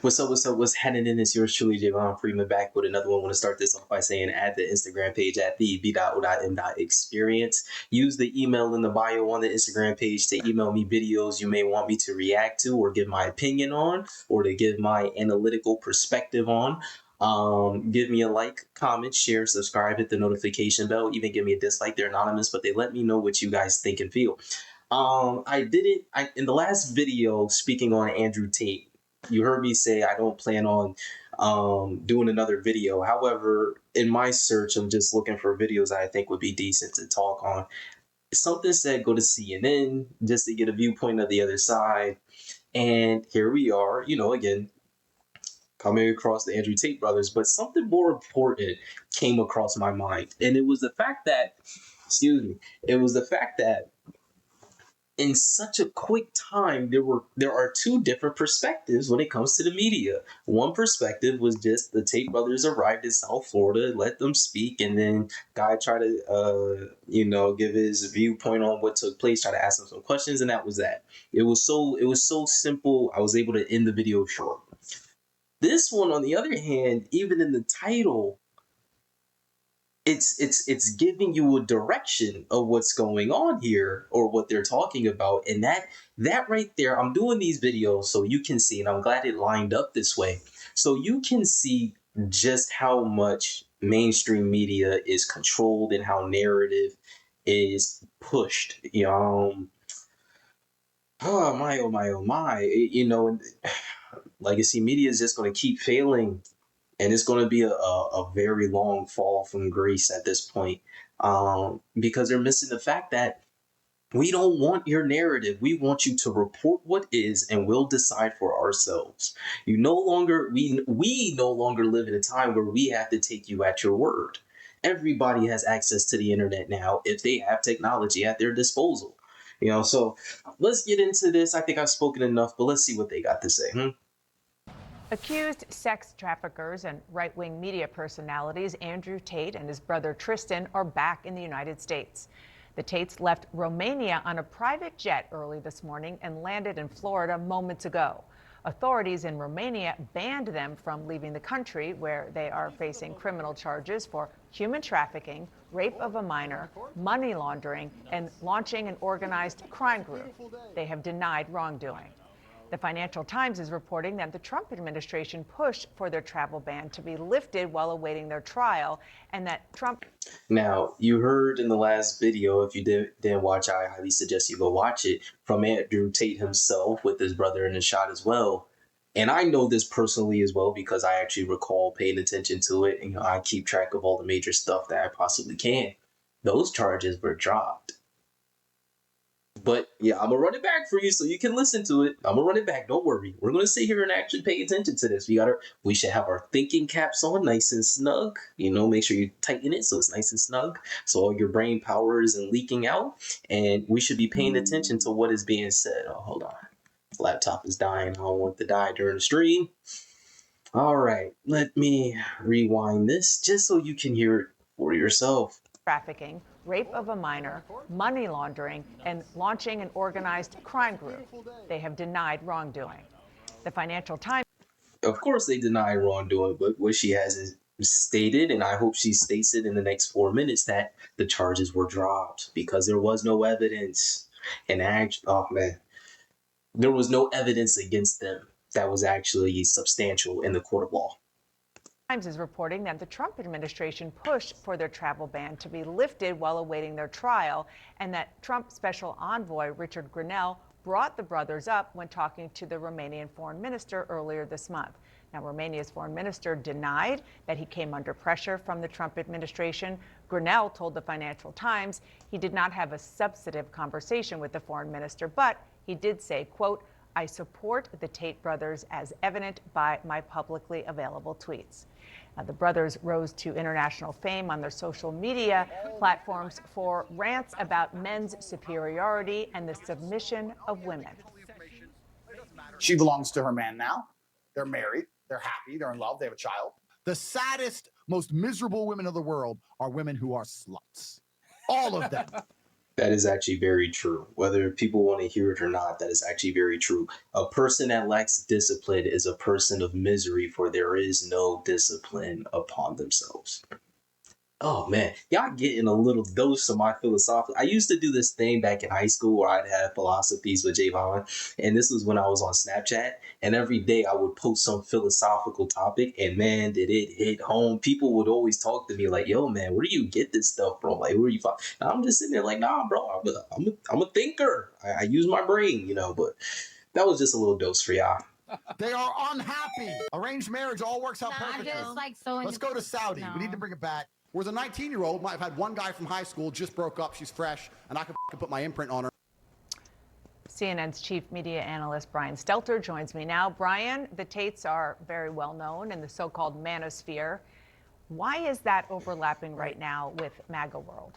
What's up? What's up? What's happening? It's yours truly, Javon Freeman, back with another one. I want to start this off by saying add the Instagram page at the b.o.m.experience. Use the email in the bio on the Instagram page to email me videos you may want me to react to or give my opinion on or to give my analytical perspective on. Give me a like, comment, share, subscribe, hit the notification bell, even give me a dislike. They're anonymous, but they let me know what you guys think and feel. In the last video speaking on Andrew Tate, you heard me say I don't plan on doing another video. However, in my search, I'm just looking for videos I think would be decent to talk on. Something said go to CNN just to get a viewpoint of the other side. And here we are, again, coming across the Andrew Tate brothers. But something more important came across my mind. And it was the fact that, it was the fact that in such a quick time there are two different perspectives when it comes to the media. One perspective was just the Tate brothers arrived in South Florida, let them speak, and then guy tried to give his viewpoint on what took place, try to ask them some questions, and that was that. It was so simple. I was able to end the video short. This one, on the other hand, even in the title, it's giving you a direction of what's going on here or what they're talking about. And that right there, I'm doing these videos so you can see, and I'm glad it lined up this way, so you can see just how much mainstream media is controlled and how narrative is pushed. Oh my, oh my, oh my. Legacy media is just going to keep failing, and it's going to be a very long fall from grace at this point, because they're missing the fact that we don't want your narrative. We want you to report what is, and we'll decide for ourselves. We no longer live in a time where we have to take you at your word. Everybody has access to the internet now if they have technology at their disposal. So let's get into this. I think I've spoken enough, but let's see what they got to say. Accused sex traffickers and right-wing media personalities Andrew Tate and his brother Tristan are back in the United States. The Tates left Romania on a private jet early this morning and landed in Florida moments ago. Authorities in Romania banned them from leaving the country, where they are facing criminal charges for human trafficking, rape of a minor, money laundering, and launching an organized crime group. They have denied wrongdoing. The Financial Times is reporting that the Trump administration pushed for their travel ban to be lifted while awaiting their trial, and that Trump... Now, you heard in the last video, if you didn't watch, I highly suggest you go watch it, from Andrew Tate himself with his brother in the shot as well. And I know this personally as well because I actually recall paying attention to it. And, I keep track of all the major stuff that I possibly can. Those charges were dropped. But yeah, I'm gonna run it back for you so you can listen to it. I'm gonna run it back. Don't worry. We're gonna sit here and actually pay attention to this. We should have our thinking caps on, nice and snug. Make sure you tighten it so it's nice and snug, so all your brain power isn't leaking out. And we should be paying attention to what is being said. Oh, hold on. This laptop is dying. I don't want it to die during the stream. All right, let me rewind this just so you can hear it for yourself. Trafficking, rape of a minor, money laundering, and launching an organized crime group. They have denied wrongdoing. The Financial Times... Of course they deny wrongdoing, but what she has is stated, and I hope she states it in the next 4 minutes, that the charges were dropped because there was no evidence. There was no evidence against them that was actually substantial in the court of law. Times is reporting that the Trump administration pushed for their travel ban to be lifted while awaiting their trial, and that Trump special envoy Richard Grenell brought the brothers up when talking to the Romanian foreign minister earlier this month. Now, Romania's foreign minister denied that he came under pressure from the Trump administration. Grenell told the Financial Times he did not have a substantive conversation with the foreign minister, but he did say, quote, "I support the Tate brothers as evident by my publicly available tweets." The brothers rose to international fame on their social media platforms for rants about men's superiority and the submission of women. She belongs to her man now. They're married. They're happy. They're in love. They have a child. The saddest, most miserable women of the world are women who are sluts. All of them. That is actually very true. Whether people want to hear it or not, that is actually very true. A person that lacks discipline is a person of misery, for there is no discipline upon themselves. Oh man, y'all getting a little dose of my philosophy. I used to do this thing back in high school where I'd have philosophies with Javon, and this was when I was on Snapchat. And every day I would post some philosophical topic, and man, did it hit home. People would always talk to me like, "Yo, man, where do you get this stuff from? Like, where do you find?" And I'm just sitting there like, "Nah, bro, I'm a thinker. I use my brain, you know." But that was just a little dose for y'all. They are unhappy. Arranged marriage all works out perfectly. Just like so. Let's go to Saudi. No. We need to bring it back. Where the 19-year-old might have had one guy from high school, just broke up, she's fresh, and I could put my imprint on her. CNN's chief media analyst Brian Stelter joins me now. Brian, the Tates are very well known in the so-called manosphere. Why is that overlapping right now with MAGA world?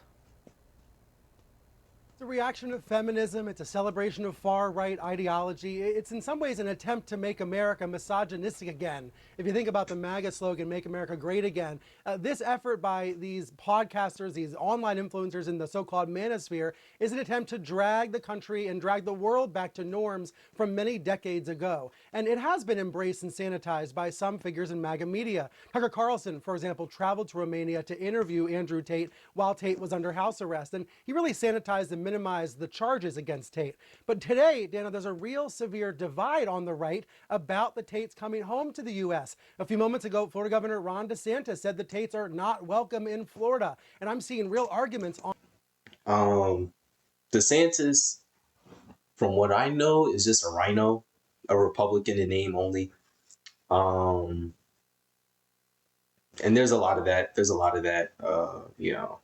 It's a reaction to feminism. It's a celebration of far-right ideology. It's in some ways an attempt to make America misogynistic again. If you think about the MAGA slogan, Make America Great Again, this effort by these podcasters, these online influencers in the so-called manosphere, is an attempt to drag the country and drag the world back to norms from many decades ago. And it has been embraced and sanitized by some figures in MAGA media. Tucker Carlson, for example, traveled to Romania to interview Andrew Tate while Tate was under house arrest. And he really sanitized and minimized the charges against Tate. But today, Dana, there's a real severe divide on the right about the Tates coming home to the U.S. A few moments ago, Florida Governor Ron DeSantis said the Tates are not welcome in Florida. And I'm seeing real arguments on. DeSantis, from what I know, is just a rhino, a Republican in name only. And there's a lot of that. You know,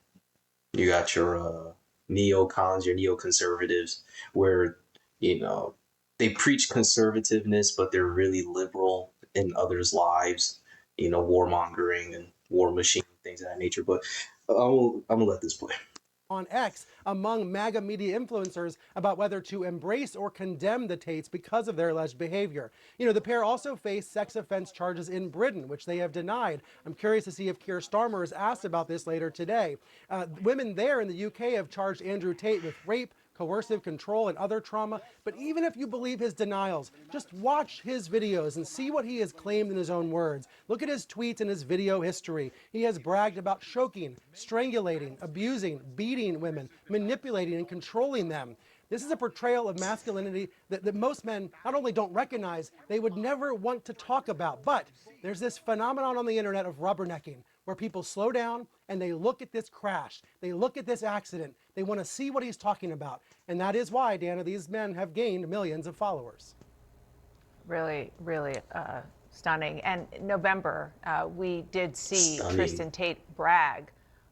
you got your neocons, your neoconservatives, where, you know, they preach conservativeness, but they're really liberal in others' lives, you know, warmongering and war machine, things of that nature. But I'm gonna let this play. On X among MAGA media influencers about whether to embrace or condemn the Tates because of their alleged behavior. You know, the pair also face sex offense charges in Britain, which they have denied. I'm curious to see if Keir Starmer is asked about this later today. Women there in the UK have charged Andrew Tate with rape, coercive control, and other trauma. But even if you believe his denials, just watch his videos and see what he has claimed in his own words. Look at his tweets and his video history. He has bragged about choking, strangulating, abusing, beating women, manipulating and controlling them. This is a portrayal of masculinity that most men not only don't recognize, they would never want to talk about. But there's this phenomenon on the internet of rubbernecking, where people slow down and they look at this crash. They look at this accident. They want to see what he's talking about. And that is why, Dana, these men have gained millions of followers. Really, really stunning. And in November, we did see Tristan Tate brag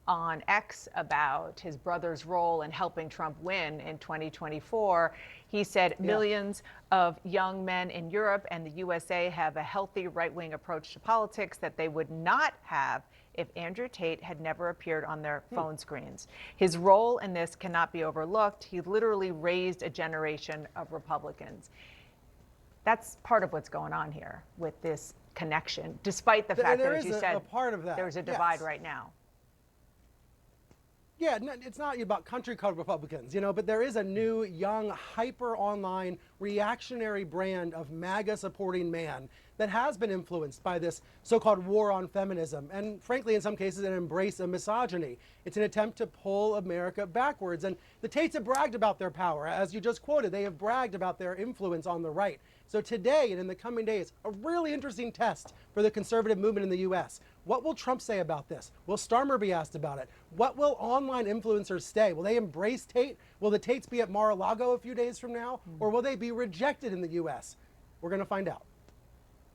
on X about his brother's role in helping Trump win in 2024. He said millions of young men in Europe and the USA have a healthy right-wing approach to politics that they would not have if Andrew Tate had never appeared on their phone screens. His role in this cannot be overlooked. He literally raised a generation of Republicans. That's part of what's going on here with this connection, despite the fact that, as you said, there's a divide right now. Yeah, it's not about country club Republicans, you know, but there is a new, young, hyper-online, reactionary brand of MAGA-supporting man that has been influenced by this so-called war on feminism and, frankly, in some cases, an embrace of misogyny. It's an attempt to pull America backwards. And the Tates have bragged about their power. As you just quoted, they have bragged about their influence on the right. So today and in the coming days, a really interesting test for the conservative movement in the U.S. What will Trump say about this? Will Starmer be asked about it? What will online influencers say? Will they embrace Tate? Will the Tates be at Mar-a-Lago a few days from now? Or will they be rejected in the U.S.? We're going to find out.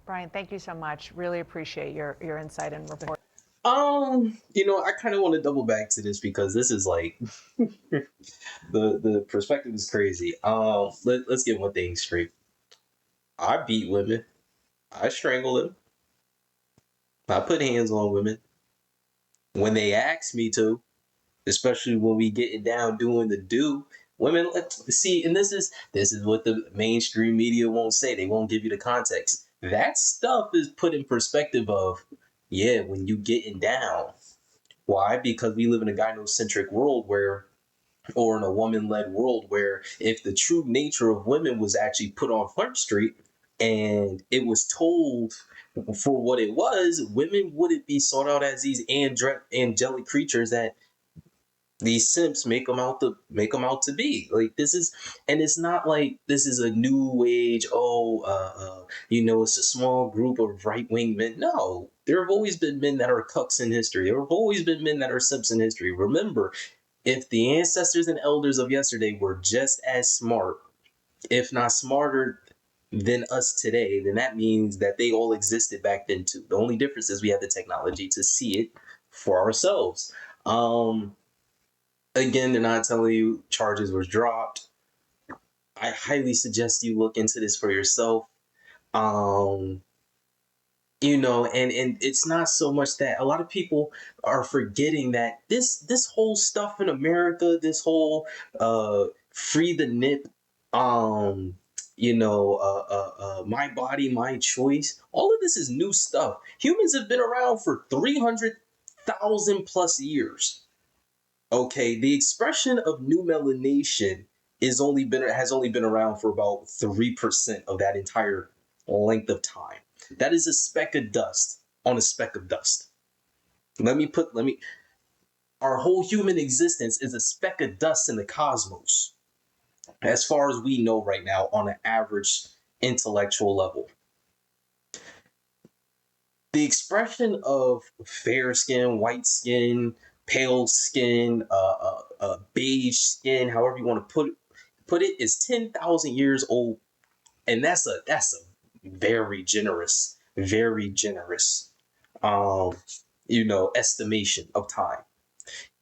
Brian, thank you so much. Really appreciate your insight and report. You know, I kind of want to double back to this because this is like the perspective is crazy. Let's get one thing straight. I beat women. I strangle them. I put hands on women when they ask me to, especially when we getting down doing the do. Women, see, and this is what the mainstream media won't say. They won't give you the context. That stuff is put in perspective of, yeah, when you getting down. Why? Because we live in a gynocentric world where or in a woman-led world where if the true nature of women was actually put on Front Street and it was told for what it was, women wouldn't be sought out as these angelic creatures that these simps make them out to be. Like, this is, and it's not like this is a new age, it's a small group of right-wing men. No, there have always been men that are cucks in history. There have always been men that are simps in history. Remember, if the ancestors and elders of yesterday were just as smart, if not smarter than us today, then that means that they all existed back then too. The only difference is we have the technology to see it for ourselves. Again, they're not telling you charges was dropped. I highly suggest you look into this for yourself. Um, and it's not so much that a lot of people are forgetting that this whole stuff in America, this whole free the nip, my body, my choice, all of this is new stuff. Humans have been around for 300,000 plus years. Okay, the expression of new melanation has only been around for about 3% of that entire length of time. That is a speck of dust on a speck of dust. Our whole human existence is a speck of dust in the cosmos, as far as we know right now on an average intellectual level. The expression of fair skin, white skin, pale skin, beige skin, however you want to put it, is 10,000 years old, and that's a very generous, estimation of time.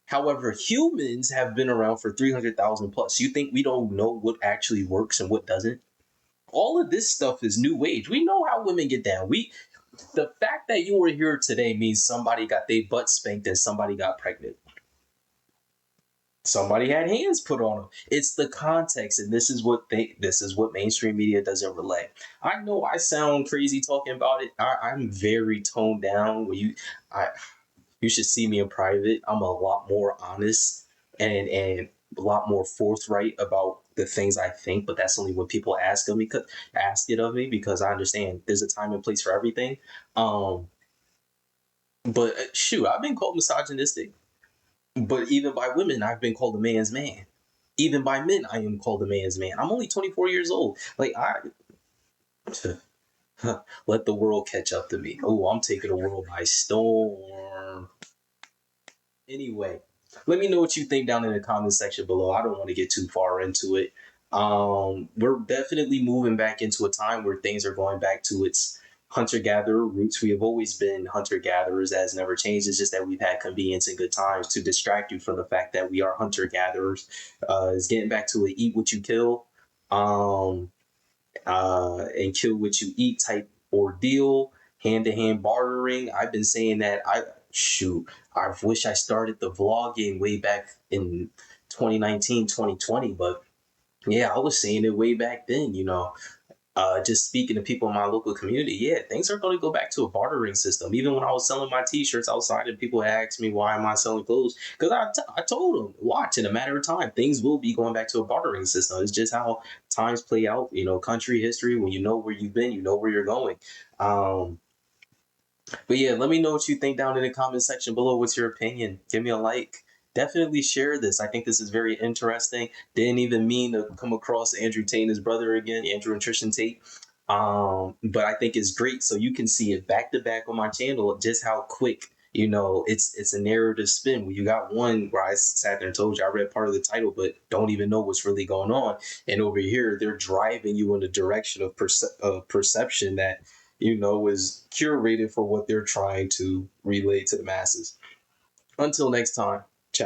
However, humans have been around for 300,000 plus. You think we don't know what actually works and what doesn't? All of this stuff is new age. We know how women get down. The fact that you were here today means somebody got their butt spanked and somebody got pregnant. Somebody had hands put on them. It's the context, and this is what mainstream media doesn't relay. I know I sound crazy talking about it. I'm very toned down. You should see me in private. I'm a lot more honest and a lot more forthright about the things I think. But that's only when people ask it of me, because I understand there's a time and place for everything. But shoot, I've been called misogynistic. But even by women, I've been called a man's man. Even by men, I am called a man's man. I'm only 24 years old. Let the world catch up to me. Oh, I'm taking the world by storm. Anyway, let me know what you think down in the comment section below. I don't want to get too far into it. We're definitely moving back into a time where things are going back to its hunter-gatherer roots. We have always been hunter-gatherers. That has never changed. It's just that we've had convenience and good times to distract you from the fact that we are hunter-gatherers. It's getting back to a eat what you kill, and kill what you eat type ordeal. Hand-to-hand bartering. I've been saying that. I wish I started the vlogging way back in 2019, 2020, but yeah, I was saying it way back then, just speaking to people in my local community. Yeah, things are going to go back to a bartering system. Even when I was selling my t-shirts outside and people asked me, why am I selling clothes? Because I told them, watch, in a matter of time, things will be going back to a bartering system. It's just how times play out, country history. When you know where you've been, you know where you're going. But yeah, let me know what you think down in the comment section below. What's your opinion? Give me a like. Definitely share this. I think this is very interesting. Didn't even mean to come across Andrew Tate and his brother again, Andrew and Trishan Tate. But I think it's great, so you can see it back to back on my channel, just how quick, it's a narrative spin. Where you got one where I sat there and told you I read part of the title, but don't even know what's really going on. And over here, they're driving you in the direction of perception that is curated for what they're trying to relay to the masses. Until next time.